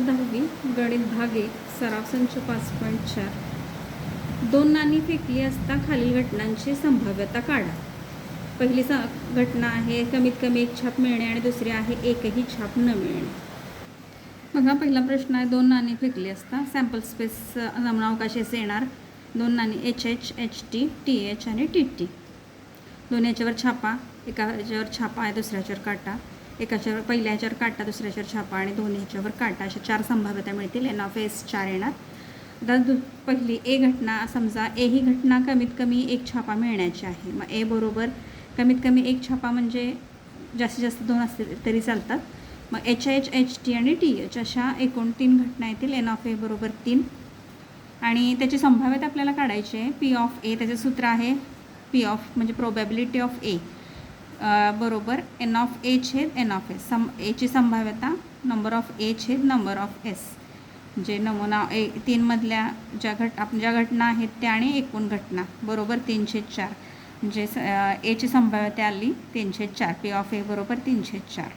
10वी गणित भाग 1 सराव संच 5.4 दोन नाणी फेकली असता खालील घटनांची संभाव्यता काढा। पहिली घटना आहे कमीत कमी एक छाप मिळणे आणि दुसरी आहे एकही छाप न मिळणे। बघा पहिला प्रश्न आहे दोन नाणी फेकली असता सॅम्पल स्पेस नमुनावकाश असे येणार। दोन नाणी HH, HT, TH आणि TT। दोन याच्यावर छापा, एका याच्यावर छापा आहे दुसऱ्याच्यावर काटा, एकाच्यावर पहिल्या याच्यावर काटा दुसऱ्याच्यावर छापा आणि दोन याच्यावर काटा, अशा चार संभाव्यता मिळतील। NF 4 येणार। आता पहिली ए घटना, समजा ए ही घटना कमीत कमी एक छापा मिळण्याची आहे। मग ए बरोबर कमीत कमी एक छापा म्हणजे जास्तीत जास्त दोन असतील तरी चालतात। मग HH, HT आणि TH अशा एकूण तीन घटना येतील। NF बरोबर 3 आणि त्याची संभाव्यता आपल्याला काढायची आहे। P ऑफ ए त्याचे सूत्र आहे P ऑफ म्हणजे प्रोबॅबिलिटी ऑफ ए बरोबर NF A छेद NF S। एची संभाव्यता नंबर ऑफ ए छेद नंबर ऑफ एस, म्हणजे नमुना तीन मधल्या ज्या घटना आहेत त्या आणि एकूण घटना बरोबर 3/4, म्हणजे एची संभाव्यता आली 3/4। P ऑफ ए बरोबर 3/4।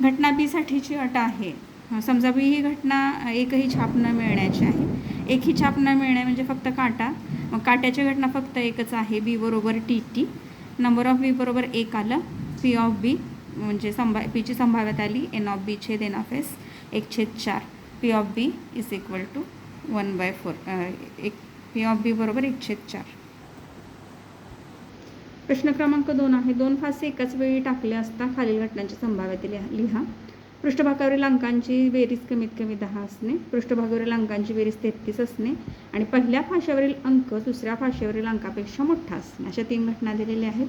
घटना बी साठीची अट आहे, समजा बी ही घटना एकही छाप न मिळण्याची आहे। एक ही छाप न मिळणे म्हणजे फक्त काटा, मग काट्याची घटना फक्त एकच आहे बी बरोबर TT। नंबर ऑफ बी बरोबर 1 आलं। P ऑफ बी म्हणजे पीची संभाव्यता आली NF छेद NF S 1/4। P of B is equal to 1/4। P of B बरोबर 1/4। प्रश्न क्रमांक 2 आहे दोन फासे एकाच वेळी टाकले असता खालील घटनांची संभाव्यता लिहा। पृष्ठभागावरील अंकांची बेरीज कमीत कमी 10 असणे, पृष्ठभागावरील अंकांची बेरीज 33 असणे आणि पहिल्या फाश्यावरील अंक दुसऱ्या फाश्यावरील अंकापेक्षा मोठा असणे, अशा तीन घटना दिलेल्या आहेत।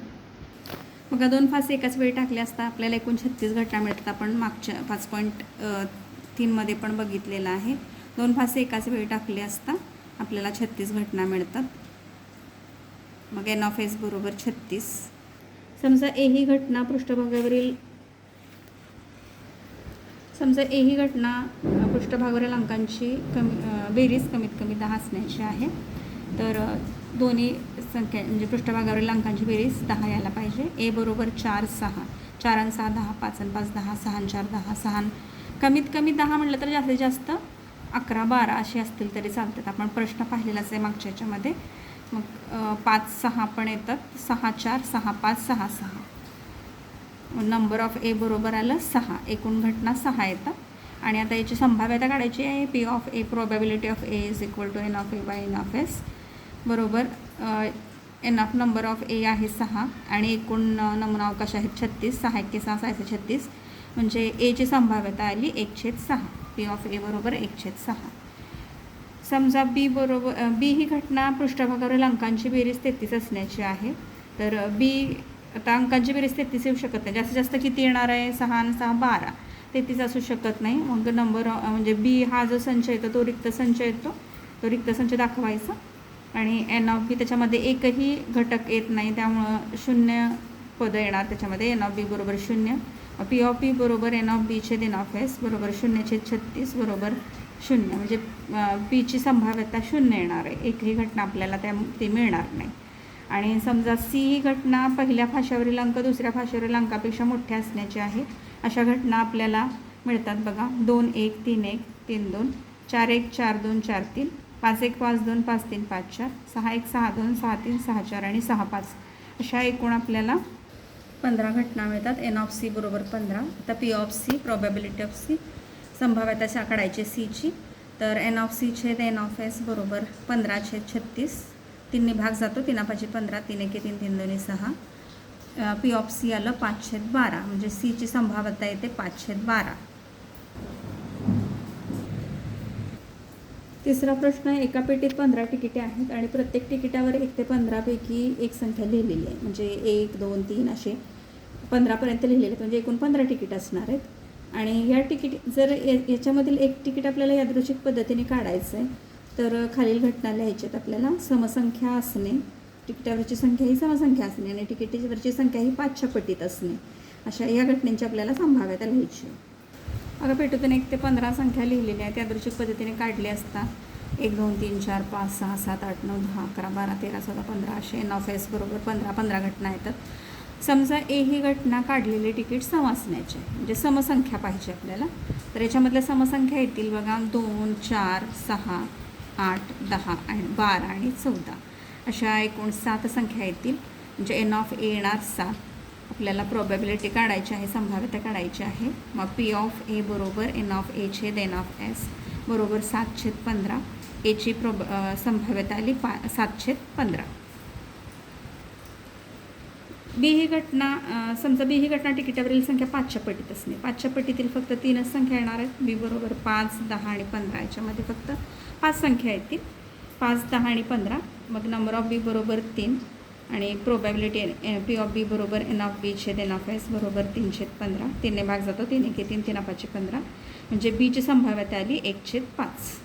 बघा दोन फासे एकाच वेळी टाकले असता आपल्याला एकूण 36 घटना मिळतात। आपण मागच्या 5.3 मध्ये पण बघितलेलं आहे। दोन फासे एकाच वेळी टाकले असता आपल्याला 36 घटना मिळतात। मग NF S बरोबर 36। समजा ए ही घटना पृष्ठभागावरील पृष्ठभागावरील अंकांची बेरीज कमीत कमी 10 असण्याची आहे। तर दोन्ही संख्या म्हणजे पृष्ठभागावरील अंकांची बेरीज 10 यायला पाहिजे। ए बरोबर 4, 6, 4 आणि 6 10, 5 आणि 5 10, 6 आणि 4 10, 6 कमीत कमी 10 म्हटलं तर जास्तीत जास्त 11 12 असे असतील तरी चालतात। आपण प्रश्न पाहिलेलाच आहे मागच्या याच्यामध्ये। मग 5 6 पण येतात, 6 4 6 5 6 6। नंबर ऑफ ए बरोबर आलं 6, एकूण घटना 6 येतात। आणि आता याची संभाव्यता काढायची आहे। P of A probability of A is equal to NF A by NF S बरोबर NF नंबर ऑफ ए आहे 6 आणि एकूण नमुना अवकाश आहेत 36, 6 1 6 6 36, म्हणजे एची संभाव्यता आली 1/6। P ऑफ ए बरोबर 1/6। समजा बी ही घटना पृष्ठभागावरील अंकांची बेरीज 33 असण्याची आहे। तर बी आता अंकांची बेरीज 33 येऊ शकत नाही, जास्तीत जास्त किती येणार आहे 6 आणि 6 12, 33 असू शकत नाही। मग नंबर म्हणजे बी हा जो संच येतो तो रिक्त संच येतो, तो रिक्त संच दाखवायचा आणि NF B त्याच्यामध्ये एकही घटक येत नाही, त्यामुळं 0 पदं येणार त्याच्यामध्ये। NF B बरोबर 0। P ऑफ P बरोबर NF B छेद NF S बरोबर 0/36 बरोबर 0, म्हणजे पीची संभाव्यता 0 येणार आहे, एकही घटना आपल्याला ती मिळणार नाही। आणि समजा सी ही घटना पहिल्या फाश्यावरील अंक दुसऱ्या फाश्यावरील अंकापेक्षा मोठ्या असण्याची आहे, अशा घटना आपल्याला मिळतात। बघा 2 1 3 1 3 2, 4 1 4 2 4 3, 5 1 5 2 5 3 5 4, 6 1 6 2 6 3 6 4 आणि 6 5, अशा एकूण आपल्याला 15 घटना मिळतात। NF C बरोबर 15। आता P of C probability of C संभाव्यता काढायची सीची, तर NF C छेद NF S बरोबर 15/36। 3 भाग जातो, 3 5 15, 3 1 3 3 2 6। P ऑफ C आलं 5/12, म्हणजे सीची संभाव्यता येते 5/12। तिसरा प्रश्न, एका पेटीत 15 तिकिटे आहेत आणि प्रत्येक तिकिटावर 1 ते 15 पैकी एक संख्या लिहिलेली आहे, म्हणजे 1 2 3 असे 15पर्यंत लिहिलेले आहेत, म्हणजे एकूण 15 तिकीट असणार आहेत। आणि या तिकीट जर याच्यामधील एक तिकीट आपल्याला यादृच्छिक पद्धतीने काढायचं आहे, तर खालील घटना लिहायच्यात आपल्याला। समसंख्या असणे, तिकिटावरची संख्या ही समसंख्या असणे आणि तिकिटावरची संख्या ही 5च्या पटीत असणे, अशा या घटनेची आपल्याला संभाव्यता लिहायची आहे। आता पेटीतून 1 ते 15 संख्या लिहिलेल्या आहेत, यादृच्छिक पद्धतीने काढली असता 1 2 3 4 5 6 7 8 9 10 11 12 13 14 15 असे NF S बरोबर 15 घटना येतात। समजा ए ही घटना काढलेले तिकीट सम असण्याचे आहे, म्हणजे समसंख्या पाहिजे आपल्याला. तर याच्यामधल्या समसंख्या येतील बघा 2, 4, 6, 8, 10 आणि 12 आणि 14 अशा एकूण 7 संख्या येतील. म्हणजे एन ऑफ ए येणार 7. आपल्याला प्रोबॅबिलिटी काढायची आहे, संभाव्यता काढायची आहे. मग पी ऑफ ए बरोबर एन ऑफ ए छेद एन ऑफ एस बरोबर 7/15. एची संभाव्यता आली 7/15. बी ही घटना समजा बी ही घटना तिकिटावरील संख्या 5च्या पटीत असणे. 5च्या पटीतील फक्त 3च संख्या येणार आहेत. बी बरोबर 5, 10 आणि 15 याच्यामध्ये फक्त 5 संख्या येतील. 5, 10 आणि 15. मग नंबर ऑफ बी बरोबर 3 आणि प्रोबॅबिलिटी पी ऑफ बी बरोबर एन ऑफ बी छेद एन ऑफ एस बरोबर 3/15. 3ने भाग जातो, 3 1 3, 3 5 15. म्हणजे बीची संभाव्यता आली 1/5.